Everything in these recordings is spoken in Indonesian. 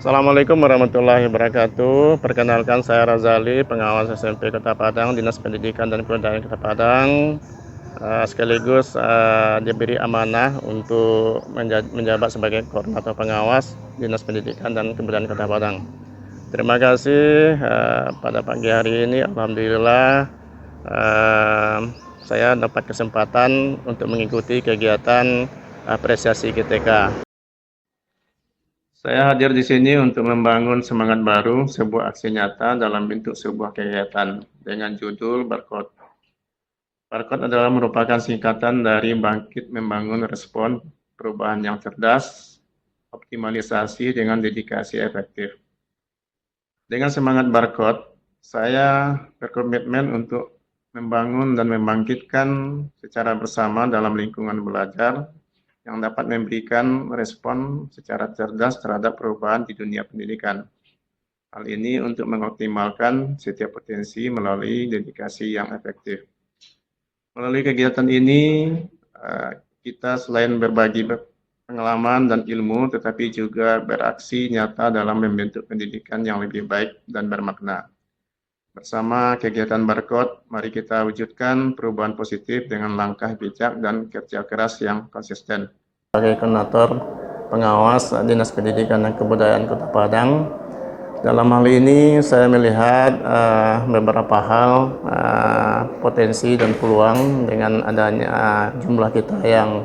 Assalamualaikum warahmatullahi wabarakatuh. Perkenalkan, saya Razali, pengawas SMP Kota Padang, Dinas Pendidikan dan Kebudayaan Kota Padang. Sekaligus diberi amanah untuk menjabat sebagai koordinator pengawas Dinas Pendidikan dan Kebudayaan Kota Padang. Terima kasih. Pada pagi hari ini, alhamdulillah, saya dapat kesempatan untuk mengikuti kegiatan apresiasi GTK. Saya hadir di sini untuk membangun semangat baru, sebuah aksi nyata dalam bentuk sebuah kegiatan dengan judul Barcode. Barcode adalah merupakan singkatan dari Bangkit Membangun Respon Perubahan yang Cerdas, Optimalisasi dengan Dedikasi Efektif. Dengan semangat Barcode, saya berkomitmen untuk membangun dan membangkitkan secara bersama dalam lingkungan belajar yang dapat memberikan respon secara cerdas terhadap perubahan di dunia pendidikan. Hal ini untuk mengoptimalkan setiap potensi melalui dedikasi yang efektif. Melalui kegiatan ini, kita selain berbagi pengalaman dan ilmu, tetapi juga beraksi nyata dalam membentuk pendidikan yang lebih baik dan bermakna. Bersama kegiatan Barcode, mari kita wujudkan perubahan positif dengan langkah bijak dan kerja keras yang konsisten. Sebagai koordinator pengawas Dinas Pendidikan dan Kebudayaan Kota Padang, dalam hal ini saya melihat beberapa hal potensi dan peluang dengan adanya jumlah kita yang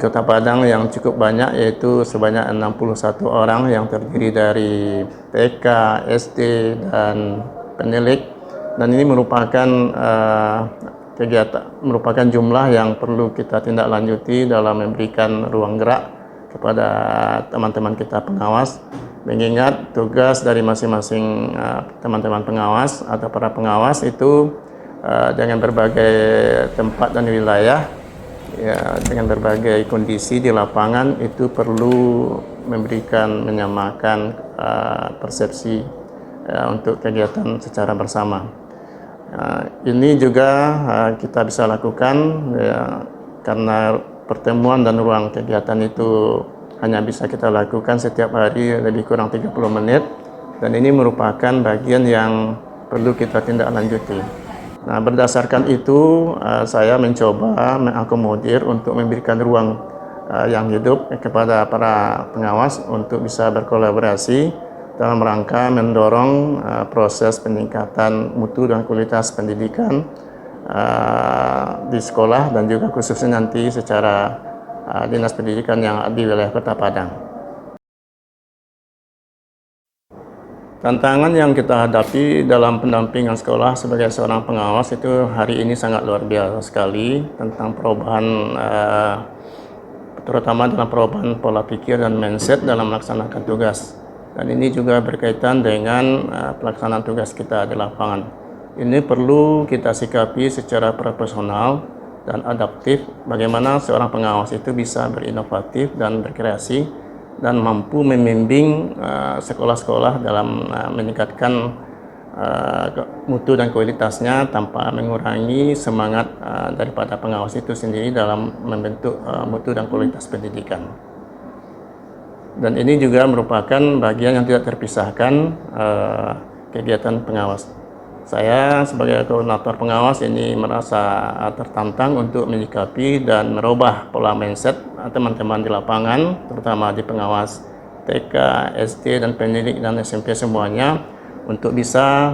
Kota Padang yang cukup banyak, yaitu sebanyak 61 orang yang terdiri dari TK, SD, dan penilik, dan ini merupakan merupakan jumlah yang perlu kita tindak lanjuti dalam memberikan ruang gerak kepada teman-teman kita pengawas, mengingat tugas dari masing-masing teman-teman pengawas atau para pengawas itu dengan berbagai tempat dan wilayah, ya, dengan berbagai kondisi di lapangan itu perlu menyamakan persepsi untuk kegiatan secara bersama. Ini juga kita bisa lakukan karena pertemuan dan ruang kegiatan itu hanya bisa kita lakukan setiap hari lebih kurang 30 menit, dan ini merupakan bagian yang perlu kita tindak lanjuti. Nah, berdasarkan itu saya mencoba mengakomodir untuk memberikan ruang yang hidup kepada para pengawas untuk bisa berkolaborasi dalam rangka mendorong proses peningkatan mutu dan kualitas pendidikan di sekolah dan juga khususnya nanti secara Dinas Pendidikan yang di wilayah Kota Padang. Tantangan yang kita hadapi dalam pendampingan sekolah sebagai seorang pengawas itu hari ini sangat luar biasa sekali tentang perubahan, terutama dalam perubahan pola pikir dan mindset dalam melaksanakan tugas. Dan ini juga berkaitan dengan pelaksanaan tugas kita di lapangan. Ini perlu kita sikapi secara profesional dan adaptif, bagaimana seorang pengawas itu bisa berinovatif dan berkreasi dan mampu membimbing sekolah-sekolah dalam meningkatkan mutu dan kualitasnya tanpa mengurangi semangat daripada pengawas itu sendiri dalam membentuk mutu dan kualitas pendidikan. Dan ini juga merupakan bagian yang tidak terpisahkan kegiatan pengawas. Saya sebagai koordinator pengawas ini merasa tertantang untuk menyikapi dan merubah pola mindset teman-teman di lapangan, terutama di pengawas TK, SD, dan pendidik dan SMP semuanya, untuk bisa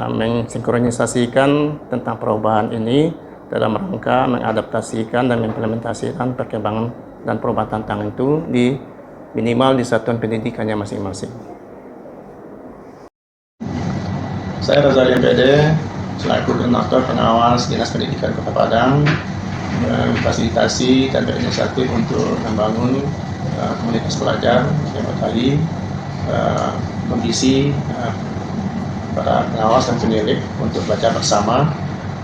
mensinkronisasikan tentang perubahan ini dalam rangka mengadaptasikan dan mengimplementasikan perkembangan dan perubahan tantangan itu di minimal di satuan pendidikannya masing-masing. Saya Razali MPD, selaku koordinator pengawas Dinas Pendidikan Kota Padang, memfasilitasi dan berinisiatif untuk membangun komunitas pelajar yang tadi kondisi para pengawas dan penilik untuk belajar bersama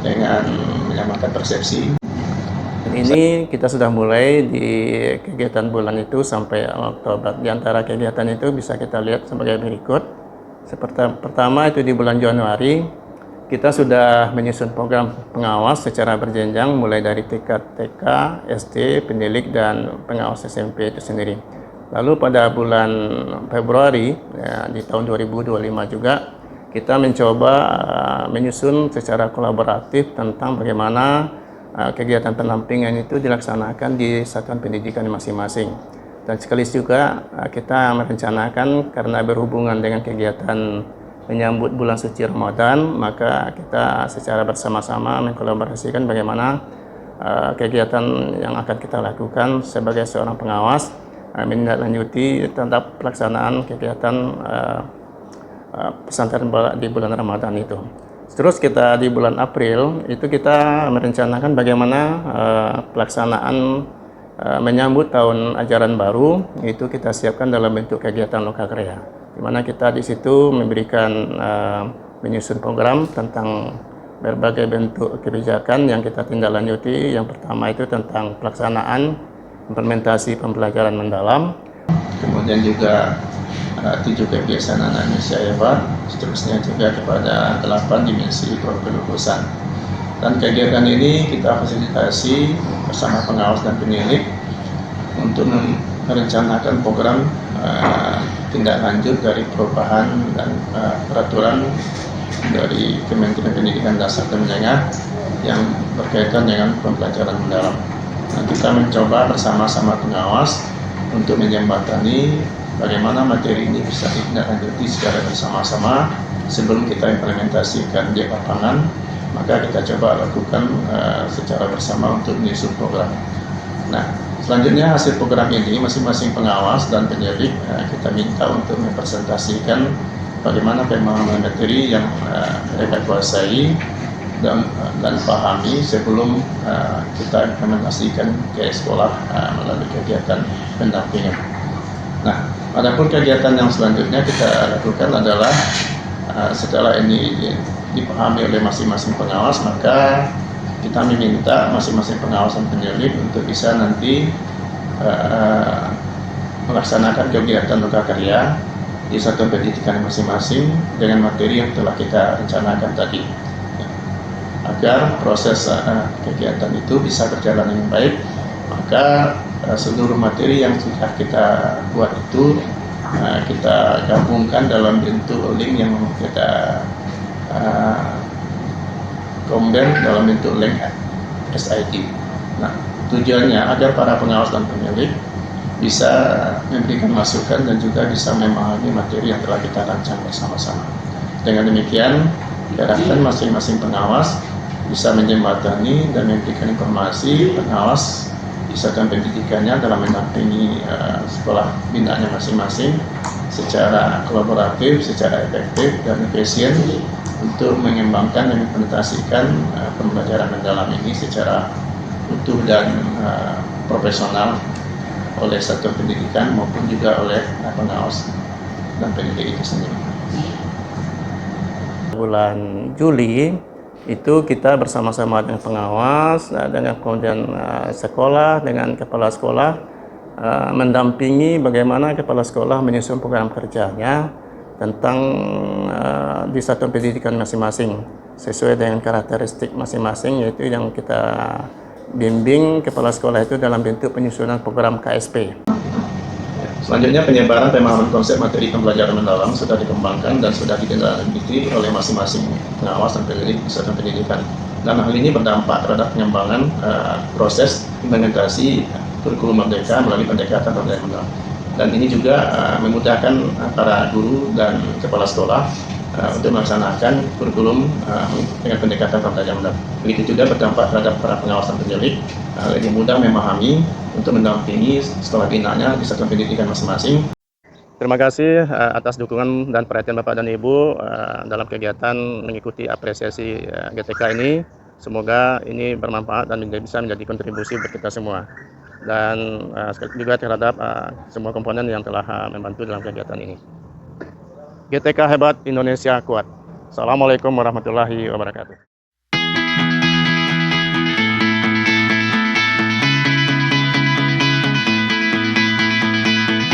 dengan menyamakan persepsi. Ini kita sudah mulai di kegiatan bulan itu sampai Oktober. Di antara kegiatan itu bisa kita lihat sebagai berikut. Seperti pertama itu di bulan Januari, kita sudah menyusun program pengawas secara berjenjang mulai dari tingkat TK, SD, pendidik, dan pengawas SMP itu sendiri. Lalu pada bulan Februari ya, di tahun 2025 juga kita mencoba menyusun secara kolaboratif tentang bagaimana kegiatan pendampingan itu dilaksanakan di satuan pendidikan masing-masing. Dan sekaligus juga kita merencanakan karena berhubungan dengan kegiatan menyambut bulan suci Ramadan, maka kita secara bersama-sama mengkolaborasikan bagaimana kegiatan yang akan kita lakukan sebagai seorang pengawas menindaklanjuti tentang pelaksanaan kegiatan pesantren di bulan Ramadan itu. Terus kita di bulan April itu kita merencanakan bagaimana pelaksanaan menyambut tahun ajaran baru, itu kita siapkan dalam bentuk kegiatan lokakarya, di mana kita di situ memberikan menyusun program tentang berbagai bentuk kebijakan yang kita tindak lanjuti. Yang pertama itu tentang pelaksanaan implementasi pembelajaran mendalam, kemudian juga 7 kebiasaan anak Indonesia hebat, seterusnya juga kepada 8 dimensi kelulusan. Dan kegiatan ini kita fasilitasi bersama pengawas dan penilik untuk merencanakan program tindak lanjut dari perubahan dan peraturan dari Kementerian Pendidikan Dasar dan Menengah yang berkaitan dengan pembelajaran mendalam. Nah, kita mencoba bersama-sama pengawas untuk menjembatani bagaimana materi ini bisa ditindaklanjuti secara bersama-sama sebelum kita implementasikan di lapangan. Maka kita coba lakukan secara bersama untuk menyusun program. Nah, selanjutnya hasil program ini masing-masing pengawas dan penyelidik kita minta untuk mempresentasikan bagaimana pemahaman materi yang mereka kuasai dan pahami sebelum kita implementasikan ke sekolah melalui kegiatan pendampingan. Nah, adapun kegiatan yang selanjutnya kita lakukan adalah setelah ini dipahami oleh masing-masing pengawas, maka kita meminta masing-masing pengawas dan penyelidik untuk bisa nanti melaksanakan kegiatan lokakarya di satuan pendidikan masing-masing dengan materi yang telah kita rencanakan tadi, agar proses kegiatan itu bisa berjalan dengan baik. Maka seluruh materi yang sudah kita buat itu kita gabungkan dalam bentuk link yang kita combine dalam bentuk link SID. Nah, tujuannya agar para pengawas dan pemilik bisa memberikan masukan dan juga bisa memahami materi yang telah kita rancang bersama-sama. Dengan demikian, diharapkan masing-masing pengawas bisa menjembatani dan memberikan informasi pengawas di satuan pendidikannya dalam mendampingi sekolah binaannya masing-masing secara kolaboratif, secara efektif dan efisien untuk mengembangkan dan implementasikan pembelajaran mendalam ini secara utuh dan profesional oleh satuan pendidikan maupun juga oleh pengawas dan pendidik itu sendiri. Bulan Juli itu kita bersama-sama dengan pengawas, dengan kemudian sekolah, dengan kepala sekolah mendampingi bagaimana kepala sekolah menyusun program kerjanya tentang di satuan pendidikan masing-masing sesuai dengan karakteristik masing-masing, yaitu yang kita bimbing kepala sekolah itu dalam bentuk penyusunan program KSP. Selanjutnya, penyebaran pemahaman konsep materi pembelajaran mendalam sudah dikembangkan dan sudah ditindaklanjuti oleh masing-masing pengawas dan pendidik satuan pendidikan. Dan hal ini berdampak terhadap pengembangan proses implementasi kurikulum merdeka melalui pendekatan pembelajaran mendalam. Dan ini juga memudahkan para guru dan kepala sekolah untuk melaksanakan kurikulum dengan pendekatan pembelajaran mendalam. Begitu juga berdampak terhadap para pengawas dan pendidik lebih mudah memahami untuk mendampingi sekolah binaannya di satuan pendidikan masing-masing. Terima kasih atas dukungan dan perhatian Bapak dan Ibu dalam kegiatan mengikuti apresiasi GTK ini. Semoga ini bermanfaat dan bisa menjadi kontribusi buat kita semua. Dan juga terhadap semua komponen yang telah membantu dalam kegiatan ini. GTK hebat, Indonesia kuat. Assalamualaikum warahmatullahi wabarakatuh.